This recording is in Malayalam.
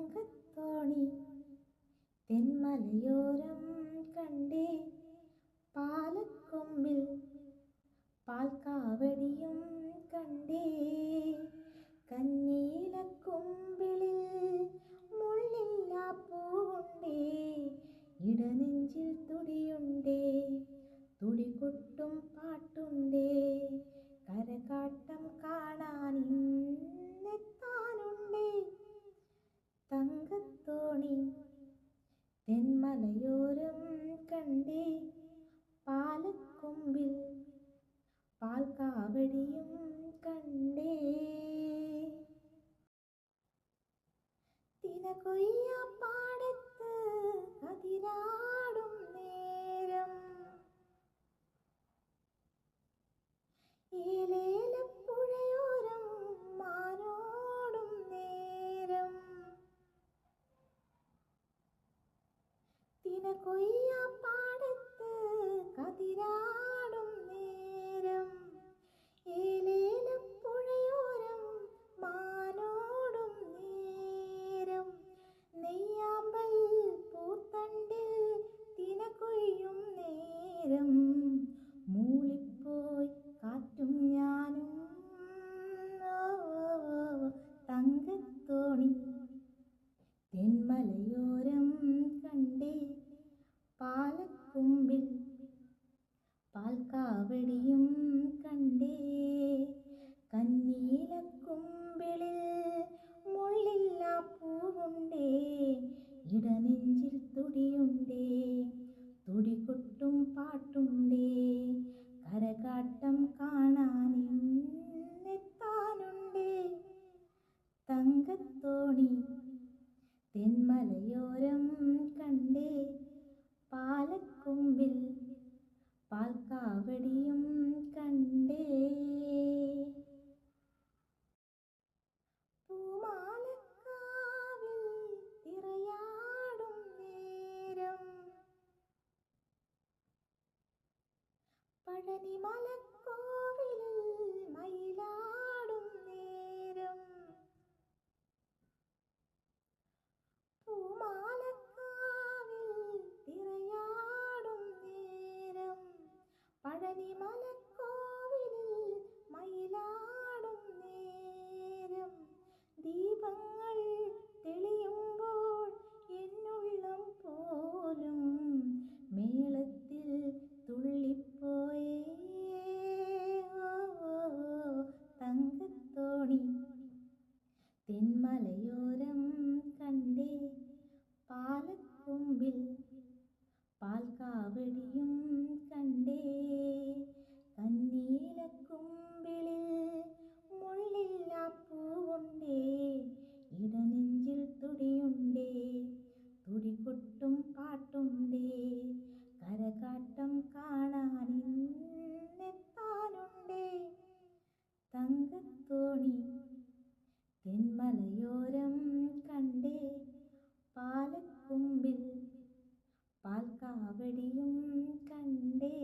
തങ്കത്തോണി തെന്മലയോരം കണ്ടേ, പാലക്കൊമ്പിൽ പാൽക്കാവടിയും കണ്ടേ, കന്നീലക്കുമ്പിളിൽ മുള്ളില്ലാ പൂവുണ്ടേ, ഇടനെഞ്ചിൽ തുടിയുണ്ടേ, തുടികൊട്ടും പാട്ടുണ്ടേ, കരകാട്ടം കാണാനിന്നെത്താനുണ്ടേ. തങ്കത്തോണി തെന്മലയോരം കണ്ടേ, പാലക്കൊമ്പിൽ പാൽക്കാവടിയും കണ്ടേ. തിനകൊയ്യാപ്പാടത്ത് കതിരാടും നേരം, ഏലേലപ്പുഴയോരം മാനോടും നേരം, തിനകൊയ്യാപ്പാടത്ത് കതിരാടും നേരം, ഏലേലപ്പുഴയോരം മാനോടും നേരം, നെയ്യാമ്പൽ പൂത്തണ്ടിൽ തിനകൊയ്യും നേരം, മൂളിപ്പോയി കാറ്റും ഞാനും. തങ്കത്തോണി തെന്മലയോരം കണ്ടേ, പാലക്കൊമ്പിൽ പാൽക്കാവടിയും കണ്ടേ, കന്നീലക്കുമ്പിളിൽ മുള്ളില്ലാ പൂവുണ്ടേ, ഇടനെഞ്ചിൽ തുടിയുണ്ടേ, തുടികൊട്ടും പാട്ടുണ്ടേ, കരകാട്ടം കാണാനിന്നെത്താനുണ്ടേ. തങ്കത്തോണി തെന്മലയോരം കണ്ടേ, പാലക്കൊമ്പിൽ പാൽക്കാവടിയും കണ്ടേ. പൂമാലക്കാവിൽ തിറയാടും നേരം, പഴനിമലക്കോവിലിൽ മയിലാടും നേരം, പൂമാലക്കാവിൽ തിറയാടും നേരം, പഴനിമലക്കോവിലിൽ മയിലാടും നേരം, ദീപങ്ങൾ തെളിയുമ്പോൾ എന്നുള്ളം പോലും മേളത്തിൽ തുള്ളിപ്പോയേ. തങ്കത്തോണി തെന്മലയോരം കണ്ടേ, പാലക്കൊമ്പിൽ പാൽക്കാവടിയും കണ്ടേ, കന്നീലക്കുമ്പിളിൽ മുള്ളില്ലാ പൂവുണ്ടേ, ഇടനെഞ്ചിൽ തുടിയുണ്ടേ, തുടികൊട്ടും പാട്ടുണ്ടേ, കരകാട്ടം കാണാനിന്നെത്താനുണ്ടേ. തങ്കത്തോണി തെന്മലയോരം കണ്ടേ, പാലക്കൊമ്പിൽ പാൽക്കാവടിയും കണ്ടേ.